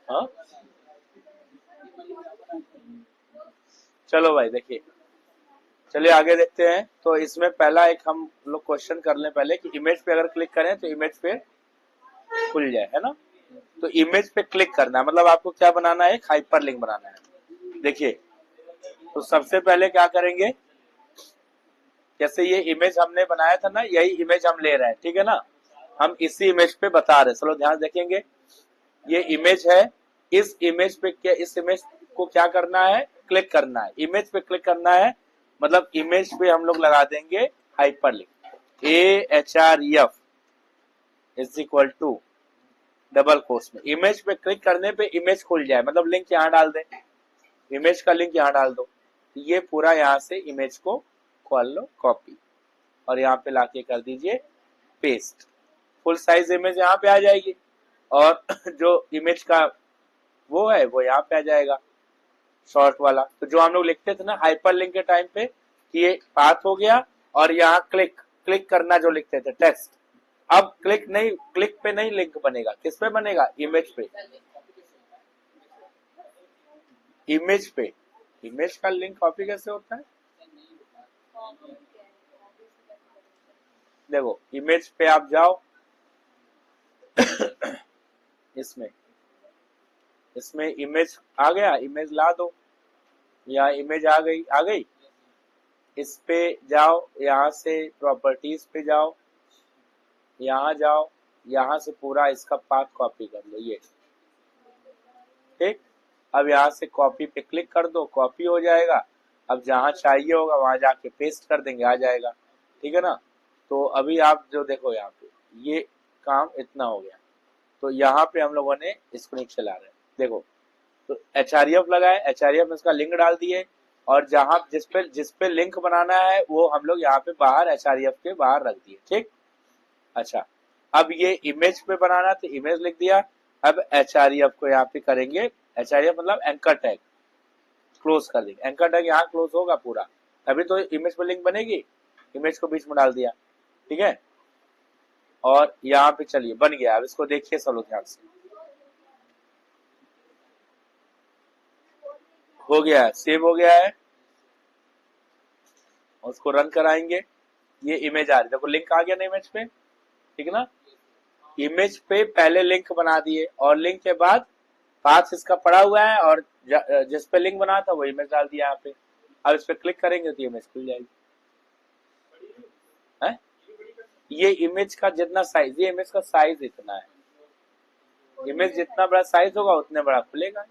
हाँ चलो भाई देखिए, चलिए आगे देखते हैं। तो इसमें पहला एक हम लोग क्वेश्चन कर लें पहले कि इमेज पे अगर क्लिक करें तो इमेज पे खुल जाए, है ना। तो इमेज पे क्लिक करना है, मतलब आपको क्या बनाना है, एक हाइपर लिंक बनाना है। देखिए, तो सबसे पहले क्या करेंगे, जैसे ये इमेज हमने बनाया था ना, यही इमेज हम ले रहे हैं, ठीक है ना। हम इसी इमेज पे बता रहे हैं, चलो ध्यान देखेंगे। ये इमेज है, इस इमेज पे क्या, इस इमेज को क्या करना है, क्लिक करना है, इमेज पे क्लिक करना है। मतलब इमेज पे हम लोग लगा देंगे hyper link, AHREF is equal to double quotes में, इमेज पे क्लिक करने पे इमेज खुल जाए, मतलब लिंक यहाँ डाल दें, इमेज का लिंक यहाँ डाल दो। ये पूरा यहाँ से इमेज को खोल लो, कॉपी, और यहाँ पे लाके कर दीजिए पेस्ट। फुल साइज इमेज यहाँ पे आ जाएगी, और जो इमेज का वो है वो यहाँ पे आ जाएगा, शॉर्ट वाला। तो जो हम लोग लिखते थे ना हाइपर लिंक के टाइम पे कि ये पाथ हो गया, और यहाँ क्लिक, क्लिक करना जो लिखते थे टेक्स्ट, अब क्लिक नहीं, क्लिक पे नहीं लिंक बनेगा, किस पे बनेगा, इमेज पे, इमेज पे। इमेज का लिंक कॉपी कैसे होता है, देखो इमेज पे आप जाओ, इसमें इसमें इमेज आ गया, इमेज ला दो, या इमेज आ गई, आ गई, इस पे जाओ, यहाँ से प्रॉपर्टीज पे जाओ, यहाँ जाओ, यहाँ से पूरा इसका पाथ कॉपी कर लो, ये ठीक। अब यहाँ से कॉपी पे क्लिक कर दो, कॉपी हो जाएगा। अब जहाँ चाहिए होगा वहां जाके पेस्ट कर देंगे, आ जाएगा, ठीक है ना। तो अभी आप जो देखो यहाँ पे ये काम इतना हो गया। तो यहाँ पे हम लोगों ने इसको नहीं चला रहे, देखो। तो HREF लगा है, HREF में इसका लिंक डाल दिए, और जहां जिस पे लिंक बनाना है वो हम लोग यहाँ पे बाहर HREF के बाहर रख दिए, ठीक। अच्छा, अब ये इमेज पे बनाना तो इमेज लिख दिया। अब HREF को यहाँ पे करेंगे, HREF मतलब एंकर टैग, क्लोज कर देंगे, एंकर टैग यहाँ क्लोज होगा पूरा, तभी तो इमेज पे लिंक बनेगी। इमेज को बीच में डाल दिया, ठीक है। और यहाँ पे चलिए बन गया, अब इसको देखिए सब लोग ध्यान से, हो गया है, सेव हो गया है। उसको रन कराएंगे, ये इमेज आ रही है, देखो लिंक आ गया ना इमेज पे, ठीक है ना। इमेज पे पहले लिंक बना दिए, और लिंक के बाद पाथ इसका पड़ा हुआ है, और जिस पे लिंक बना था वो इमेज डाल दिया यहाँ पे। अब इस पे क्लिक करेंगे तो इमेज खुल जाएगी, है। ये इमेज का जितना साइज, ये इमेज का साइज इतना है, इमेज जितना बड़ा साइज होगा उतने बड़ा खुलेगा,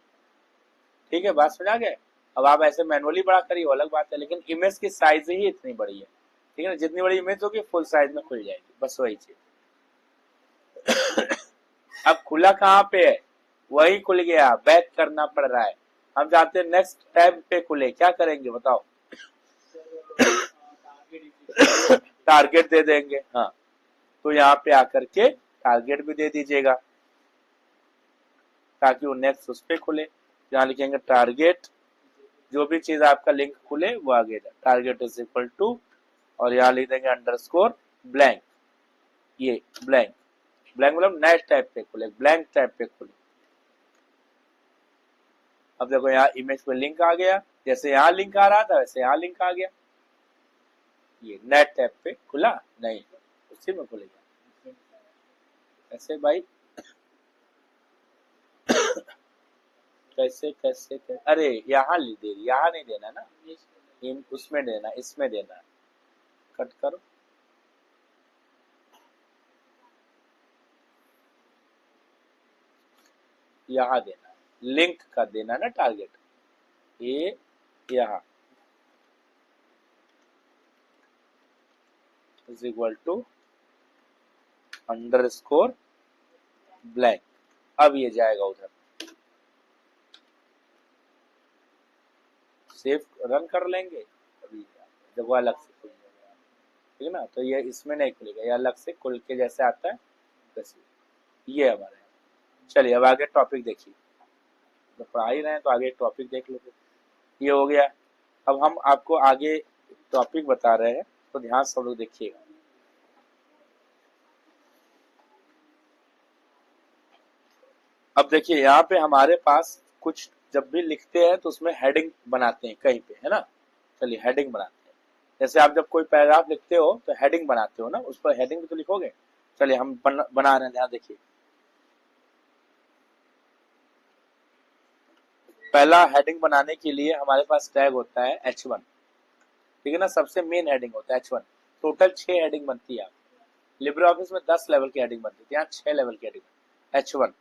ठीक है, बात समझ आ गए। अब आप ऐसे मैनुअली बड़ा करिए वो अलग बात है, लेकिन इमेज की साइज ही इतनी बड़ी है, ठीक है ना। जितनी बड़ी इमेज होगी फुल साइज में खुल जाएगी, बस वही चीज। अब खुला कहाँ पे है, वही खुल गया, बैक करना पड़ रहा है। हम चाहते हैं नेक्स्ट टैब पे खुले, क्या करेंगे बताओ, टारगेट दे देंगे, हाँ। तो यहाँ पे आकर के टारगेट भी दे दीजिएगा, ताकि वो नेक्स्ट उस पे खुले। यहाँ लिखेंगे टारगेट, जो भी चीज आपका लिंक खुले वो आगे जाए, टारगेट इज इक्वल टू, और यहाँ लिख देंगे अंडरस्कोर ब्लैंक, ये ब्लैंक, ब्लैंक मतलब नए टैब पे खुले, ब्लैंक टैब पे खुले। अब देखो यहाँ इमेज पे लिंक आ गया, जैसे यहाँ लिंक आ रहा था वैसे यहाँ लिंक आ गया, ये नेट टैब पे खुला नहीं, उसी में खुलेगा ऐसे भाई। कैसे अरे यहाँ दे, यहाँ नहीं देना ना, उसमें देना, इसमें देना, कट करो, यहाँ देना, लिंक का देना ना टारगेट, ये यहाँ is equal to underscore blank. अब ये जाएगा उधर, सेव रन कर लेंगे, अभी देखो अलग से खुल जाएगा, ठीक है ना। तो ये इसमें नहीं खुलेगा, ये अलग से खुल के जैसे आता है वैसे, ये हमारे। चलिए अब आगे टॉपिक देखिए, जब पढ़ा ही रहे हैं तो आगे टॉपिक देख लेते, ये हो गया। अब हम आपको आगे टॉपिक बता रहे हैं, तो ध्यान से सब लोग देखिएगा। अब देखिए यहाँ पे हमारे पास कुछ जब भी लिखते हैं तो उसमें हेडिंग बनाते हैं कहीं पे, है ना। चलिए हेडिंग बनाते हैं। जैसे आप जब कोई पैराग्राफ लिखते हो तो हेडिंग बनाते हो ना, उस पर हेडिंग भी तो लिखोगे। चलिए हम बना रहे हैं, यहाँ देखिए। पहला हेडिंग बनाने के लिए हमारे पास टैग होता है H1, ठीक है ना। सबसे मेन हेडिंग होता है H1। टोटल 6 हेडिंग बनती है। लिब्रे ऑफिस में 10 लेवल की हेडिंग बनती है, यहाँ 6 लेवल की हेडिंग। H1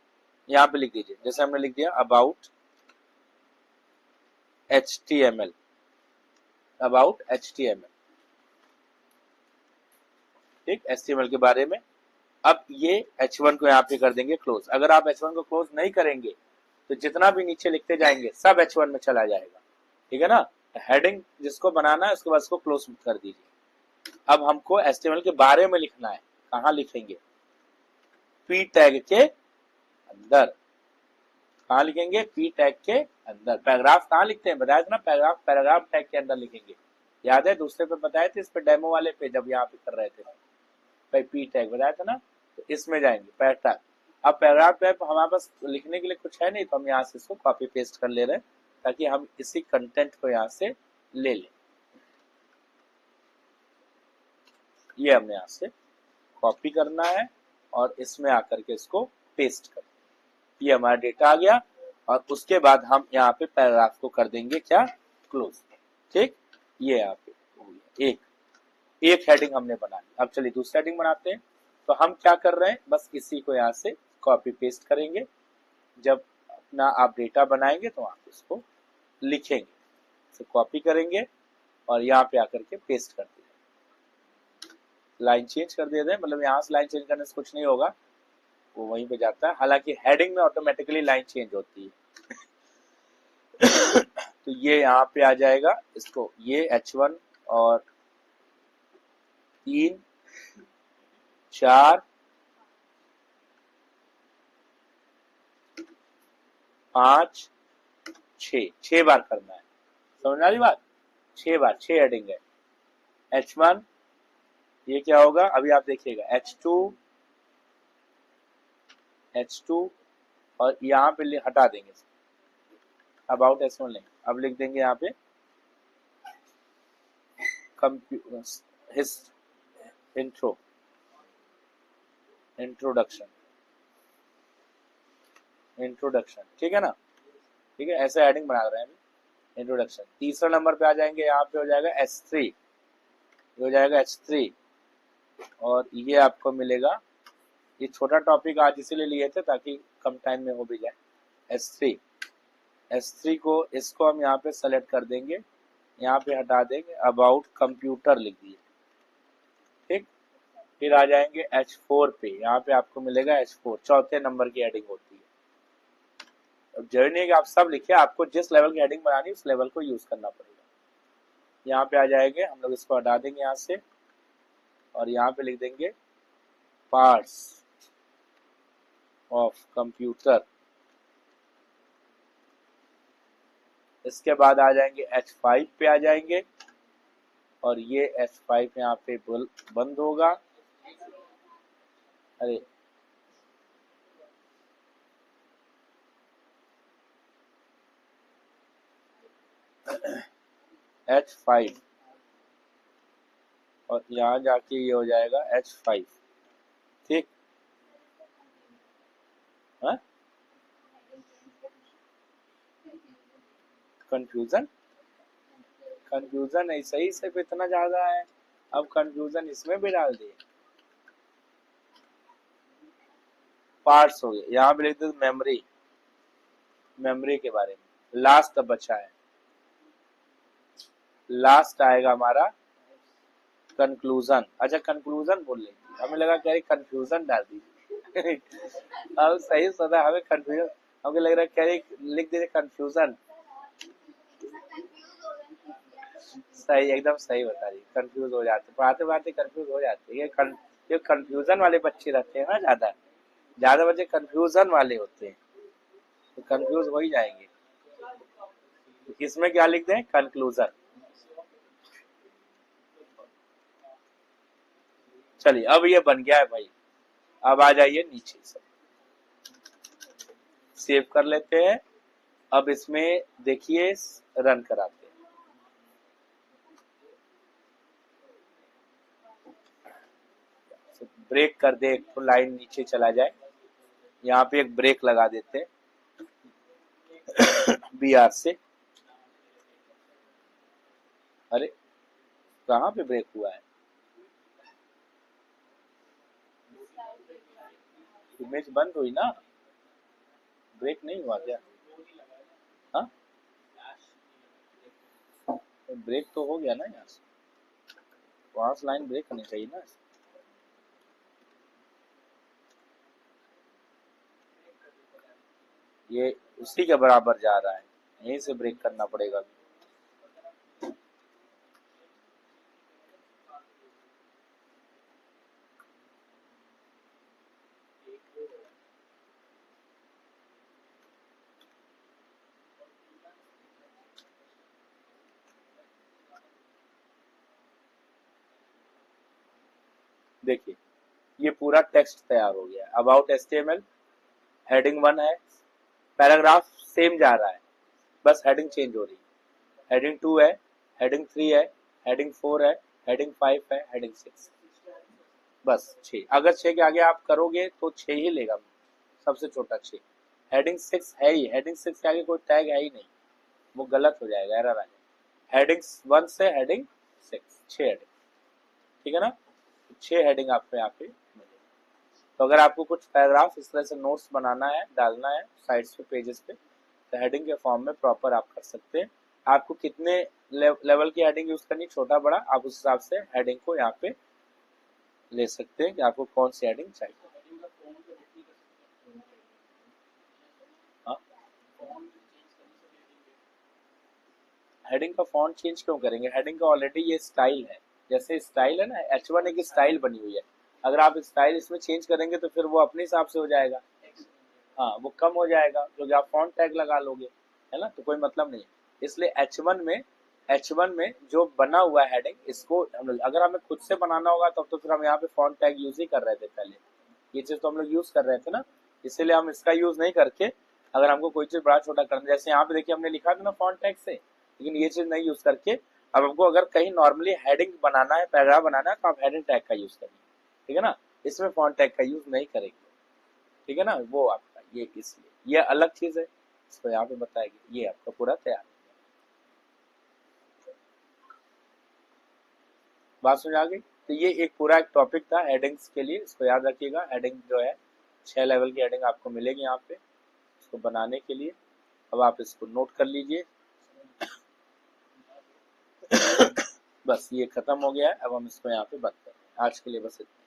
यहाँ पे लिख दीजिए, जैसे हमने लिख दिया अबाउट HTML, अबाउट HTML, ठीक, HTML के बारे में। अब ये H1 को यहाँ पे कर देंगे क्लोज। अगर आप H1 को क्लोज नहीं करेंगे तो जितना भी नीचे लिखते जाएंगे सब H1 में चला जाएगा, ठीक है ना। हेडिंग जिसको बनाना है उसके बाद उसको क्लोज कर दीजिए। अब हमको HTML के बारे में लिखना है। कहाँ लिखेंगे? पी टैग के अंदर। कहाँ लिखेंगे? पी टैग के अंदर। पैराग्राफ कहाँ लिखते हैं? बताया था ना, पैराग्राफ पैराग्राफ टैग के अंदर लिखेंगे। याद है दूसरे पे बताए थे, इस पे डेमो वाले पे जब यहाँ पे कर रहे थे भाई, पी टैग बताया था ना। तो इसमें जाएंगे पैराग्राफ। अब पैराग्राफ टैग हमारे पास लिखने के लिए कुछ है नहीं, तो हम यहाँ से इसको कॉपी पेस्ट कर ले रहे हैं ताकि हम इसी कंटेंट को यहाँ से ले लें। ये हमने यहाँ से कॉपी करना है और इसमें आकर के इसको पेस्ट कर। ये हमारा डेटा आ गया और उसके बाद हम यहाँ पे पैराग्राफ को कर देंगे क्या? क्लोज, ठीक। ये यहाँ पे एक हेडिंग हमने बना ली। अब चलिए दूसरी हेडिंग बनाते हैं। तो हम क्या कर रहे हैं, बस इसी को यहाँ से कॉपी पेस्ट करेंगे। जब अपना आप डेटा बनाएंगे तो आप इसको लिखेंगे, इसे कॉपी करेंगे और यहाँ पे आकर के पेस्ट कर देंगे। लाइन चेंज कर देते हैं, मतलब यहाँ से लाइन चेंज करने से कुछ नहीं होगा, वो वहीं पे जाता है। हालांकि हेडिंग में ऑटोमेटिकली लाइन चेंज होती है। तो ये यहाँ पे आ जाएगा। इसको ये H1 और 3 4 5 6 बार करना है। समझ आ रही बात? 6 बार, 6 हेडिंग है। H1 ये क्या होगा अभी आप देखिएगा, H2 और यहाँ पे हटा देंगे अबाउट H1 नहीं। अब लिख देंगे यहाँ पे इंट्रोडक्शन, ठीक है ना। ठीक है, ऐसे हेडिंग बना रहे हैं अभी। इंट्रोडक्शन। तीसरा नंबर पे आ जाएंगे, यहाँ पे हो जाएगा H3, हो जाएगा H3 और ये आपको मिलेगा। ये छोटा टॉपिक आज इसीलिए लिए थे ताकि कम टाइम में हो भी जाए। S3 को इसको हम यहाँ पे सेलेक्ट कर देंगे, यहाँ पे हटा देंगे, अबाउट कंप्यूटर लिख दिए, ठीक। फिर आ जाएंगे H4 पे, यहाँ पे आपको मिलेगा H4, चौथे नंबर की हेडिंग होती है। अब जरूरी नहीं है कि आप सब लिखिए, आपको जिस लेवल की हेडिंग बनानी है उस लेवल को यूज करना पड़ेगा। यहाँ पे आ जाएंगे, हम लोग इसको हटा देंगे यहाँ से और यहाँ पे लिख देंगे पार्ट्स ऑफ कंप्यूटर। इसके बाद आ जाएंगे H5 पे आ जाएंगे और ये H5 यहाँ पे बंद होगा। अरे H5 और यहाँ जाके ये हो जाएगा H5, ठीक। कंफ्यूजन ऐसा ही सिर्फ इतना ज्यादा है, अब कंफ्यूजन इसमें भी डाल दिए। पार्ट्स हो गए, यहाँ पे लिख दो मेमोरी के बारे में। लास्ट अब बचा है, लास्ट आएगा हमारा कंक्लूजन। अच्छा कंक्लूजन बोल लेंगे, हमें लगा क्या कंफ्यूजन डाल दीजिए। अब सही सोचा, हमें कंफ्यूजन, हमें लग रहा है क्या लिख दीजिए कंफ्यूजन। सही, एकदम सही बता रही, कंफ्यूज हो जाते, पढ़ाते पढ़ाते कंफ्यूज हो जाते। ये कंफ्यूजन वाले बच्चे रहते हैं ना, ज्यादा बच्चे कंफ्यूजन वाले होते हैं, तो कंफ्यूज हो ही जाएंगे। इसमें क्या लिख दें? कंक्लूजन। चलिए अब ये बन गया है भाई। अब आ जाइए नीचे से, सेव कर लेते हैं। अब इसमें देखिए रन कराते हैं। ब्रेक कर दे, तो लाइन नीचे चला जाए। यहाँ पे एक ब्रेक लगा देते हैं BR से। अरे कहाँ पे ब्रेक हुआ है? इमेज बंद हुई ना, ब्रेक नहीं हुआ क्या? हाँ ब्रेक तो हो गया ना यहाँ से, वहां से लाइन ब्रेक होनी चाहिए ना। ये उसी के बराबर जा रहा है, यहीं से ब्रेक करना पड़ेगा। देखिए ये पूरा टेक्स्ट तैयार हो गया। अबाउट HTML हेडिंग 1 है, पैराग्राफ सेम जा रहा है, बस हेडिंग चेंज हो रही है। हेडिंग 2 है, हेडिंग 3 है, हेडिंग 4 है, हेडिंग 5 है, हेडिंग 6, बस 6। अगर 6 के आगे आप करोगे तो 6 ही लेगा, सबसे छोटा 6। हेडिंग 6 है ही, हेडिंग 6 के आगे कोई टैग है ही नहीं, वो गलत हो जाएगा, एरर आ जाएगा। हेडिंग 1 से हेडिंग 6, 6 हेडिंग, ठीक है ना। 6 हेडिंग आपको यहाँ पे मिलेगी। तो अगर आपको कुछ पैराग्राफ इस तरह से नोट्स बनाना है, डालना है साइड्स पे, पेजेस पे, तो हेडिंग के फॉर्म में प्रॉपर आप कर सकते हैं। आपको कितने लेवल की हेडिंग यूज करनी, छोटा बड़ा, आप उस हिसाब से हेडिंग को यहाँ पे ले सकते हैं कि आपको कौन सी हेडिंग चाहिए। हाँ हेडिंग का फॉन्ट चेंज क्यों करेंगे? हेडिंग का ऑलरेडी ये स्टाइल है, जैसे स्टाइल है ना, H1 एक स्टाइल बनी हुई है। अगर आप स्टाइल इसमें चेंज करेंगे तो फिर वो अपने हिसाब से हो जाएगा। हाँ वो कम हो जाएगा क्योंकि आप फॉन्ट टैग लगा लोगे, है ना, तो कोई मतलब नहीं है। इसलिए H1 में जो बना हुआ है हेडिंग, इसको अगर हमें खुद से बनाना होगा तब तो फिर हम यहाँ पे फॉन्ट टैग यूज ही कर रहे थे पहले, ये चीज तो हम लोग यूज कर रहे थे ना। इसीलिए हम इसका यूज नहीं करके, अगर हमको कोई चीज बड़ा छोटा करना, जैसे यहाँ पे देखिए हमने लिखा था ना फॉन्ट टैग से, लेकिन ये चीज नहीं यूज करके अब हमको अगर कहीं नॉर्मली हेडिंग बनाना है, पैराग्राफ बनाना है, तो आप हेडिंग टैग का यूज करिए, ठीक है ना। इसमें फॉन्ट टैग का यूज नहीं करेंगे, ठीक है ना। वो आपका ये इसलिए ये अलग चीज है, इसको यहाँ पे बताएगी। ये आपका पूरा तैयार, बात समझ आ गई। तो ये एक पूरा एक टॉपिक था हेडिंग्स के लिए, इसको याद रखिएगा। हेडिंग जो है 6 लेवल की हेडिंग आपको मिलेगी यहाँ पे, इसको बनाने के लिए। अब आप इसको नोट कर लीजिए। बस ये खत्म हो गया है, अब हम इसको यहाँ पे बंद करें। आज के लिए बस इतना।